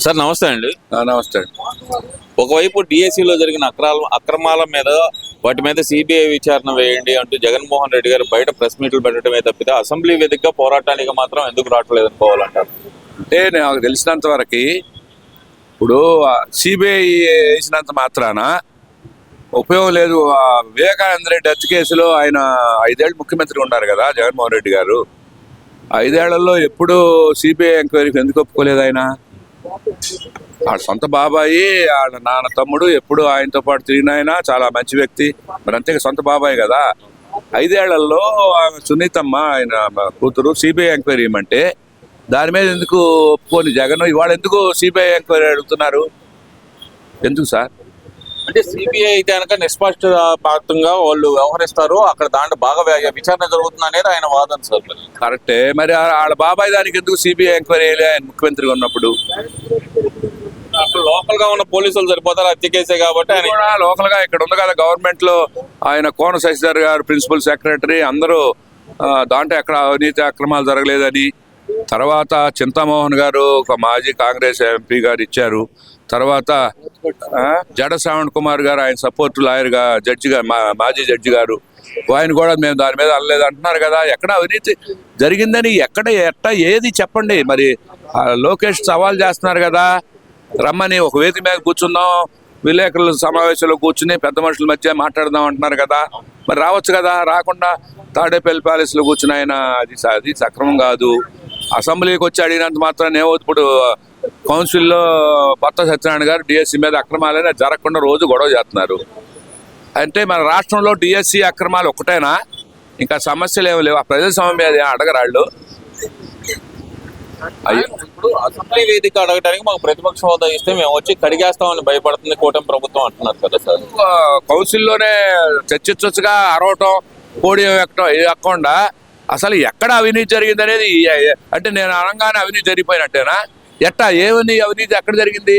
Sir నమస్తే అండి. నమస్తే అండి. ఒకవైపు డిఎస్సిలో జరిగిన అక్రమాల మీద వాటి మీద సిబిఐ విచారణ వేయండి అంటూ జగన్మోహన్ రెడ్డి గారు బయట ప్రెస్ మీట్లు పెట్టడమే తప్పితే అసెంబ్లీ వేదికగా పోరాటానికి మాత్రం ఎందుకు రావట్లేదు అనుకోవాలంటారు. అంటే నాకు తెలిసినంత వరకు ఇప్పుడు సిబిఐ వేసినంత మాత్రాన ఉపయోగం లేదు. వివేకానంద రెడ్డి హత్య కేసులో ఆయన 5 ఏళ్ళు ముఖ్యమంత్రి ఉన్నారు కదా జగన్మోహన్ రెడ్డి గారు. 5 ఏళ్లలో ఎప్పుడు సిబిఐ ఎంక్వైరీకి ఎందుకు ఒప్పుకోలేదు ఆయన? ఆడ సొంత బాబాయి, ఆడ నాన్న తమ్ముడు ఎప్పుడు ఆయనతో పాటు తిరిగిన ఆయన చాలా మంచి వ్యక్తి. మరి అంతే సొంత బాబాయ్ కదా. 5 ఏళ్లలో సునీతమ్మ ఆయన కూతురు సిబిఐ ఎంక్వైరీ ఇవ్వమంటే దాని మీద ఎందుకు ఒప్పుకొని జగన్ ఇవాళ ఎందుకు సిబిఐ ఎంక్వైరీ అడుగుతున్నారు? ఎందుకు సార్? అంటే సిబిఐ అయితే కనుక నిష్పక్షపాతంగా వాళ్ళు వ్యవహరిస్తారు, అక్కడ దాంట్లో బాగా విచారణ జరుగుతుంది అనేది ఆయన వాదన సార్. కరెక్టే. మరి వాళ్ళ బాబాయ్ దానికి ఎందుకు సిబిఐ ఎంక్వైరీ ఆయన ముఖ్యమంత్రిగా ఉన్నప్పుడు? అక్కడ లోకల్ గా ఉన్న పోలీసులు సరిపోతారు, హత్య కేసే కాబట్టి ఆయన లోకల్ గా ఇక్కడ ఉంది కదా గవర్నమెంట్ లో ఆయన కోన శశిధర్ గారు ప్రిన్సిపల్ సెక్రటరీ అందరూ దాంట్లో ఎక్కడ అవినీతి అక్రమాలు జరగలేదని. తర్వాత చింతామోహన్ గారు ఒక మాజీ కాంగ్రెస్ ఎంపీ గారు ఇచ్చారు. తర్వాత జడ శ్రావణ్ కుమార్ గారు ఆయన సపోర్ట్ లాయర్ గా జడ్జిగా మాజీ జడ్జి గారు ఆయన కూడా మేము దాని మీద అనలేదు అంటున్నారు కదా. ఎక్కడ అవినీతి జరిగిందని ఎట్ట ఏది చెప్పండి. మరి లోకేష్ సవాల్ చేస్తున్నారు కదా, రమ్మని ఒక వేదిక మీద కూర్చుందాం, విలేకరుల సమావేశంలో కూర్చుని పెద్ద మనుషుల మధ్య మాట్లాడదాం అంటున్నారు కదా. మరి రావచ్చు కదా, రాకుండా తాడేపల్లి ప్యాలెస్ లో కూర్చుని ఆయన అది సక్రమం కాదు. అసెంబ్లీకి వచ్చి అడిగినంత మాత్రం ఇప్పుడు కౌన్సిల్లో కొత్త సత్యనారాయణ గారు డిఎస్సి మీద అక్రమాలైనా జరగకుండా రోజు గొడవ చేస్తున్నారు. అంటే మన రాష్ట్రంలో డిఎస్సి అక్రమాలు ఒక్కటేనా? ఇంకా సమస్యలు ఏమి లేవు. ఆ ప్రజాస్వామ్యం మీద అడగరాళ్ళు. ఇప్పుడు అసెంబ్లీ వేదిక అడగడానికి మాకు ప్రతిపక్ష హోదా ఇస్తే మేము వచ్చి కడిగేస్తామని భయపడుతుంది కూటమి ప్రభుత్వం అంటున్నారు కదా సార్. కౌన్సిల్లోనే చర్చించొచ్చుగా, అరవటం పోడియం ఎక్కడం ఇది ఎక్కకుండా అసలు ఎక్కడ అవినీతి జరిగింది అనేది. అంటే నేను అనగానే అవినీతి జరిగిపోయినట్టేనా? ఏమని అవినీతి ఎక్కడ జరిగింది?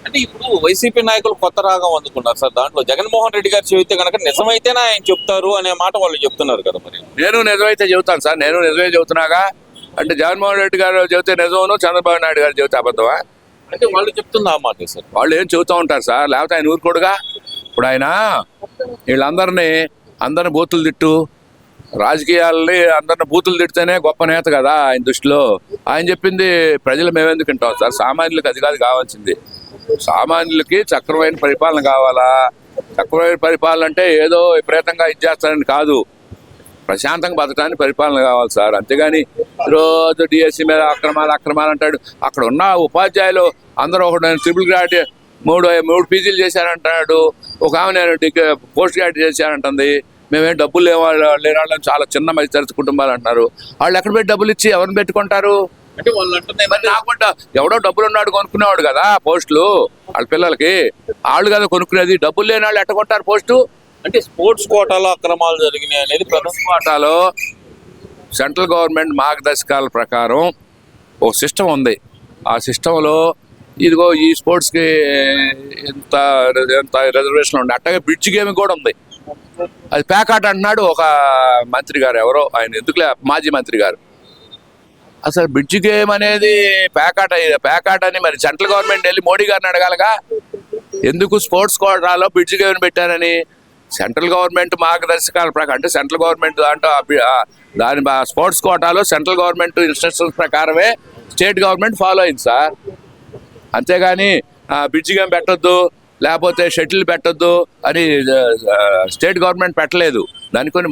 అంటే ఇప్పుడు వైసీపీ నాయకులు కొత్త రాగం అందుకున్నారు సార్. దాంట్లో జగన్మోహన్ రెడ్డి గారు చెబితే కనుక నిజమైతేనే ఆయన చెప్తారు అనే మాట వాళ్ళు చెప్తున్నారు కదా. మరి నేను నిజమైతే చెబుతాను సార్, నేను నిజమే చెబుతున్నాగా. అంటే జగన్మోహన్ రెడ్డి గారు చెబితే నిజమును, చంద్రబాబు నాయుడు గారు చెబితే అబద్ధమా? అంటే వాళ్ళు చెప్తుంది ఆ మాట సార్. వాళ్ళు ఏం చెబుతూ ఉంటారు సార్, లేకపోతే ఆయన ఊరుకోడుగా. ఇప్పుడు ఆయన అందరిని బూతులు తిట్టు, రాజకీయాలని అందరిని బూతులు తిడితేనే గొప్ప నేత కదా ఆయన దృష్టిలో. ఆయన చెప్పింది ప్రజలు మేమెందుకు వింటాం సార్? సామాన్యులకు అది కాదు కావాల్సింది. సామాన్యులకి చక్రమైన పరిపాలన కావాలా. చక్రమైన పరిపాలన అంటే ఏదో విపరీతంగా ఇచ్చేస్తారని కాదు, ప్రశాంతంగా బతకడానికి పరిపాలన కావాలి సార్. అంతేగాని రోజు డిఎస్సి మీద అక్రమాలు అంటాడు. అక్కడ ఉన్న ఉపాధ్యాయులు అందరూ ఒకటి ట్రిపుల్ గ్రాడ్యుయేట్ మూడు పీజీలు చేశారంటాడు. ఒక ఆమె నేను పోస్ట్ గ్రాడ్యుయేట్ చేశానంటుంది. మేమేం డబ్బులు లేని వాళ్ళని చాలా చిన్న మధ్యతరగతి కుటుంబాలు అంటున్నారు. వాళ్ళు ఎక్కడ పెట్టి డబ్బులు ఇచ్చి ఎవరిని పెట్టుకుంటారు? అంటే వాళ్ళు అంటున్నాయి మరి నాకుండా ఎవడో డబ్బులు ఉన్నాడు కొనుక్కునేవాడు కదా పోస్టులు వాళ్ళ పిల్లలకి. వాళ్ళు కదా కొనుక్కునేది. డబ్బులు లేని వాళ్ళు ఎట్ట కొంటారు పోస్టు? అంటే స్పోర్ట్స్ కోటాలో అక్రమాలు జరిగినాయి అనేది కోటాలో సెంట్రల్ గవర్నమెంట్ మార్గదర్శకాల ప్రకారం ఒక సిస్టమ్ ఉంది. ఆ సిస్టంలో ఇదిగో ఈ స్పోర్ట్స్కి ఎంత రిజర్వేషన్ ఉంది. అట్టగే బ్రిడ్జ్ గేమ్ కూడా ఉంది. అది ప్యాకాట్ అంటున్నాడు ఒక మంత్రి గారు, ఎవరో ఆయన ఎందుకులే మాజీ మంత్రి గారు. అసలు బ్రిడ్జ్ గేమ్ అనేది ప్యాకాట్ అని మరి సెంట్రల్ గవర్నమెంట్ వెళ్ళి మోడీ గారిని అడగాలిగా, ఎందుకు స్పోర్ట్స్ కోటాలో బ్రిడ్జ్ గేమ్ పెట్టారని. సెంట్రల్ గవర్నమెంట్ మార్గదర్శకాల ప్రకారం, అంటే సెంట్రల్ గవర్నమెంట్ దాని స్పోర్ట్స్ కోటాలో సెంట్రల్ గవర్నమెంట్ ఇన్స్ట్రక్షన్స్ ప్రకారమే స్టేట్ గవర్నమెంట్ ఫాలో అయింది సార్. అంతేగాని బ్రిడ్జ్ గేమ్ పెట్టొద్దు, లేకపోతే షటిల్ పెట్టొద్దు అని స్టేట్ గవర్నమెంట్ పెట్టలేదు. దాని కొన్ని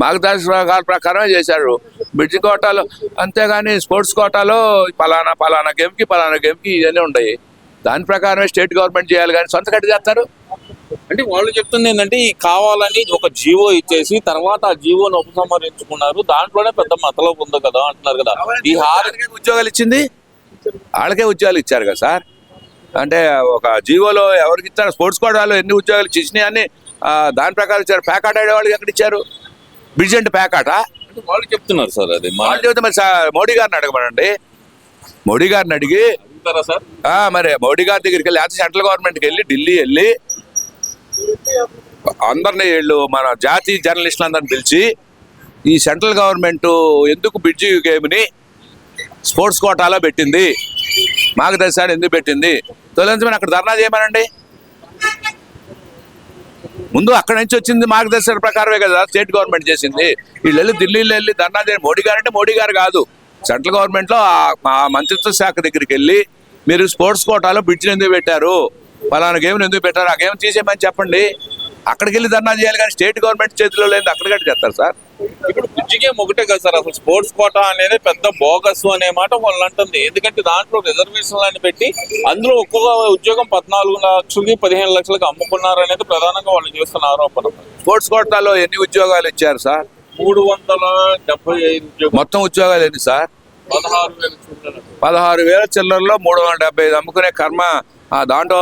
మార్గదర్శకాల ప్రకారమే చేశారు బ్రిడ్జ్ కోటాలో. అంతేగాని స్పోర్ట్స్ కోటాలో పలానా గేమ్కి ఇవన్నీ ఉంటాయి. దాని ప్రకారమే స్టేట్ గవర్నమెంట్ చేయాలి, కానీ సొంత కట్టి చేస్తారు. అంటే వాళ్ళు చెప్తుంది ఏంటంటే ఈ కావాలని ఒక జీవో ఇచ్చేసి తర్వాత ఆ జీవోని ఉపసంహరించుకున్నారు, దాంట్లోనే పెద్ద మతలబు ఉంది కదా అంటున్నారు కదా. ఈ ఉద్యోగాలు ఇచ్చింది వాళ్ళకే ఉద్యోగాలు ఇచ్చారు కదా సార్. అంటే ఒక జీవోలో ఎవరికి ఇచ్చారు? స్పోర్ట్స్ కోటాలో ఎన్ని ఉద్యోగాలు ఇచ్చినాయి అని దాని ప్రకారం ఇచ్చారు. ప్యాకాట్ ఆడే వాళ్ళకి ఎక్కడ ఇచ్చారు? బ్రిడ్జ్ అంటే ప్యాకాటా? వాళ్ళు చెప్తున్నారు సార్. అది వాళ్ళు చెబితే మరి మోడీ గారిని అడగమనండి. మోడీ గారిని అడిగి సార్ మరి మోడీ గారి దగ్గరికి వెళ్ళి, లేకపోతే సెంట్రల్ గవర్నమెంట్కి వెళ్ళి ఢిల్లీ వెళ్ళి అందరినీ వీళ్ళు మన జాతీయ జర్నలిస్టులు అందరిని పిలిచి ఈ సెంట్రల్ గవర్నమెంట్ ఎందుకు బ్రిడ్జ్ గేమ్ని స్పోర్ట్స్ కోటాలో పెట్టింది, మార్గదర్శకాలు ఎందుకు పెట్టింది? తొలగించమని అక్కడ ధర్నా చేయమనండి. ముందు అక్కడి నుంచి వచ్చింది మార్గదర్శకాల ప్రకారమే కదా స్టేట్ గవర్నమెంట్ చేసింది. వీళ్ళు వెళ్ళి ఢిల్లీలో వెళ్ళి ధర్నా చేయండి. మోడీ గారు అంటే మోడీ గారు కాదు, సెంట్రల్ గవర్నమెంట్లో ఆ మంత్రిత్వ శాఖ దగ్గరికి వెళ్ళి మీరు స్పోర్ట్స్ కోటాలో బ్రిడ్జ్ని ఎందుకు పెట్టారు, పలానా గేమ్ని ఎందుకు పెట్టారు, ఆ గేమ్ తీసేయమని చెప్పండి. అక్కడికి వెళ్ళి ధర్నా చేయాలి, కానీ స్టేట్ గవర్నమెంట్ చేతిలో లేదు అక్కడ గట్టి చేస్తారు సార్. ఇప్పుడు బ్రిడ్జి గేమ్ ఒకటే కదా సార్, అసలు స్పోర్ట్స్ కోటా అనేది పెద్ద బోగస్ అనే మాట వాళ్ళు అంటుంది. ఎందుకంటే దాంట్లో రిజర్వేషన్లు పెట్టి అందులో ఒక్కొక్క ఉద్యోగం 14 లక్షలకి 15 లక్షలకి అమ్ముకున్నారు అనేది ప్రధానంగా వాళ్ళు చేస్తున్న ఆరోపణ. స్పోర్ట్స్ కోటాలో ఎన్ని ఉద్యోగాలు ఇచ్చారు సార్? 375 ఉద్యోగం. మొత్తం ఉద్యోగాలు ఎన్ని సార్? 16,000 చిల్లరలో 375 అమ్ముకునే కర్మ. దాంట్లో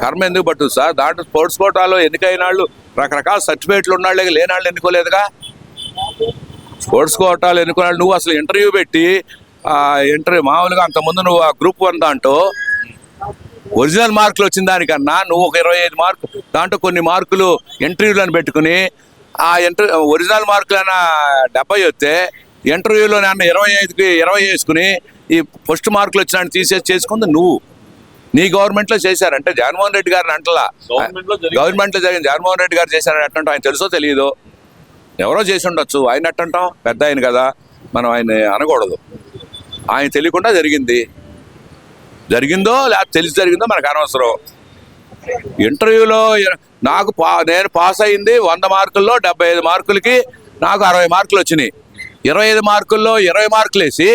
కర్మ ఎందుకు పట్టుదు సార్? దాంట్లో స్పోర్ట్స్ కోటాలో ఎన్నికైన వాళ్ళు రకరకాల సర్టిఫికేట్లు ఉన్నాళ్ళే, లేని వాళ్ళు ఎన్నుకోలేదుగా. స్పోర్ట్స్ కోటాలు ఎన్నుకున్నాడు. నువ్వు అసలు ఇంటర్వ్యూ పెట్టి ఇంటర్వ్యూ మామూలుగా అంతకుముందు నువ్వు ఆ గ్రూప్ 1 దాంట్లో ఒరిజినల్ మార్కులు వచ్చిన దానికన్నా నువ్వు ఒక 25 మార్కులు దాంట్లో కొన్ని మార్కులు ఇంటర్వ్యూలను పెట్టుకుని ఆ ఒరిజినల్ మార్కులైనా 70 వస్తే ఇంటర్వ్యూలో నన్ను 25కి 20 వేసుకుని ఈ ఫస్ట్ మార్కులు వచ్చిన తీసేసి చేసుకుంది నువ్వు. నీ గవర్నమెంట్లో చేశారంటే జగన్మోహన్ రెడ్డి గారిని అంటలా, గవర్నమెంట్లో జరిగిన జగన్మోహన్ రెడ్డి గారు చేశారని ఎట్టంటాం? ఆయన తెలుసో తెలియదో, ఎవరో చేసి ఉండొచ్చు, ఆయన ఎట్టంటాం? పెద్ద ఆయన కదా, మనం ఆయన అనకూడదు. ఆయన తెలియకుండా జరిగింది, జరిగిందో లేకపోతే తెలిసి జరిగిందో మనకు అనవసరం. ఇంటర్వ్యూలో నేను పాస్ అయింది 100 మార్కుల్లో 75 మార్కులకి నాకు 60 మార్కులు వచ్చినాయి. 25 మార్కుల్లో 20 మార్కులు వేసి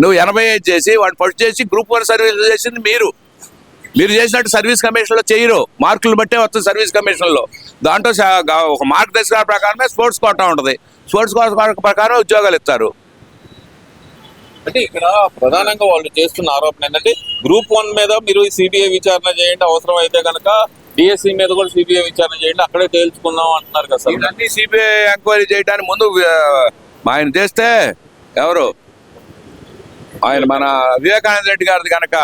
నువ్వు 85 చేసి వాడు ఫస్ట్ చేసి గ్రూప్ 1 సర్వీస్ చేసింది మీరు చేసినట్టు సర్వీస్ కమిషన్లో చేయరు. మార్కులు బట్టే వస్తుంది సర్వీస్ కమిషన్లో. దాంట్లో ఒక మార్గదర్శకాల ప్రకారమే స్పోర్ట్స్ కోటా ఉంటుంది. స్పోర్ట్స్ కోటా ప్రకారం ఉద్యోగాలు ఇస్తారు. అంటే ఇక్కడ ప్రధానంగా వాళ్ళు చేస్తున్న ఆరోపణ ఏంటంటే గ్రూప్ 1 మీద మీరు సిబిఐ విచారణ చేయండి, అవసరం అయితే కనుక డిఎస్సి మీద కూడా సిబిఐ విచారణ చేయండి, అక్కడే తేల్చుకుందాం అంటున్నారు కదా సార్. ఇవన్నీ సిబిఐ ఎంక్వైరీ చేయడానికి ముందు ఆయన చేస్తే ఎవరు ఆయన మన వివేకానంద రెడ్డి గారిది కనుక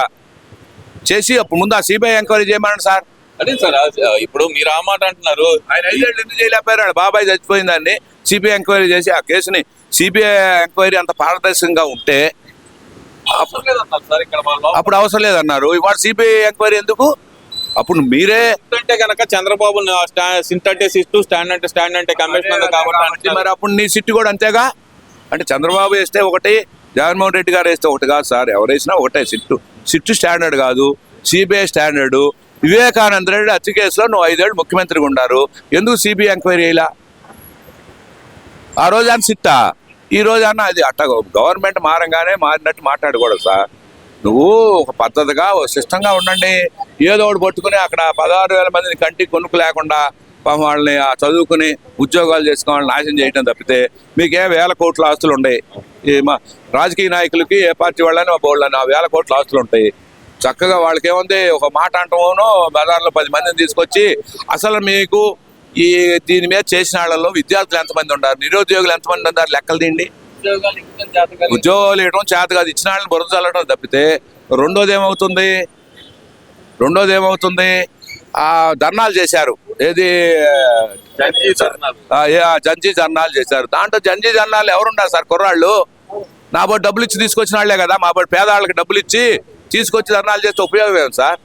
చేసి అప్పుడు ముందు ఆ సిబిఐ ఎంక్వైరీ చేయమన్నాడు సార్. అదే సార్, ఇప్పుడు మీరు ఆ మాట అంటున్నారు. ఆయన 5 ఏళ్ళు ఎందుకు చేయలేకపోయారు? బాబాయ్ చచ్చిపోయిన దాన్ని సిబిఐ ఎంక్వైరీ చేసి ఆ కేసుని సిబిఐ ఎంక్వైరీ అంత పారదర్శకంగా ఉంటే అవసరం లేదన్నారు సార్. ఇక్కడ అప్పుడు అవసరం లేదన్నారు. ఇవాళ సిబిఐ ఎంక్వైరీ ఎందుకు? అప్పుడు మీరే అంటే కనుక చంద్రబాబు సింట్ అంటే సిట్టు, స్టాండ్ అంటే స్టాండ్ అంటే కమిషన్ కాబట్టి మరి అప్పుడు నీ సిట్టు కూడా అంతేగా. అంటే చంద్రబాబు వేస్తే ఒకటి, జగన్మోహన్ రెడ్డి గారు వేస్తే ఒకటి కాదు సార్. ఎవరు వేసినా ఒకటే సిట్టు స్టాండర్డ్ కాదు, సిబిఐ స్టాండర్డు. వివేకానంద రెడ్డి హత్య కేసులో నువ్వు 5 ఏళ్ళు ముఖ్యమంత్రిగా ఉన్నారు, ఎందుకు సిబిఐ ఎంక్వైరీ అయ్యలా? ఆ రోజు అన్న సిట్టా, ఈ రోజు అన్న అది అట్ట గవర్నమెంట్ మారినట్టు మాట్లాడకూడదు సార్. నువ్వు ఒక పద్ధతిగా ఒక సిస్టంగా ఉండండి. ఏదో ఒకటి పట్టుకుని అక్కడ 16,000 మందిని కంటికి కొనుక్కు లేకుండా పాపం వాళ్ళని చదువుకుని ఉద్యోగాలు చేసుకోవాలని నాశనం చేయడం తప్పితే మీకే 1,000 కోట్ల ఆస్తులు ఉన్నాయి. ఈ మా రాజకీయ నాయకులకి ఏ పార్టీ వాళ్ళని బోళ్ళని 1,000 కోట్ల ఆస్తులు ఉంటాయి. చక్కగా వాళ్ళకి ఏముంది, ఒక మాట అంటామోనో బజార్లో 10 మందిని తీసుకొచ్చి అసలు మీకు దీని మీద చేసిన వాళ్ళలో విద్యార్థులు ఎంతమంది ఉన్నారు, నిరుద్యోగులు ఎంతమంది ఉన్నారు లెక్కలు తీయండి. ఉద్యోగాలు ఇవ్వడం చేత కాదు, ఇచ్చిన వాళ్ళని బురద చల్లడం తప్పితే రెండోది ఏమవుతుంది? ధర్నాలు చేశారు. ఏది జంజీ ధర్నాలు చేశారు. దాంట్లో జంజీ ధర్నాలు ఎవరున్నారు సార్? కుర్రాళ్ళు నా బోటి డబ్బులు ఇచ్చి తీసుకొచ్చిన వాళ్లే కదా. మా బోటి పేదవాళ్ళకి డబ్బులు ఇచ్చి తీసుకొచ్చి ధర్నాలు చేస్తే ఉపయోగం ఏం సార్?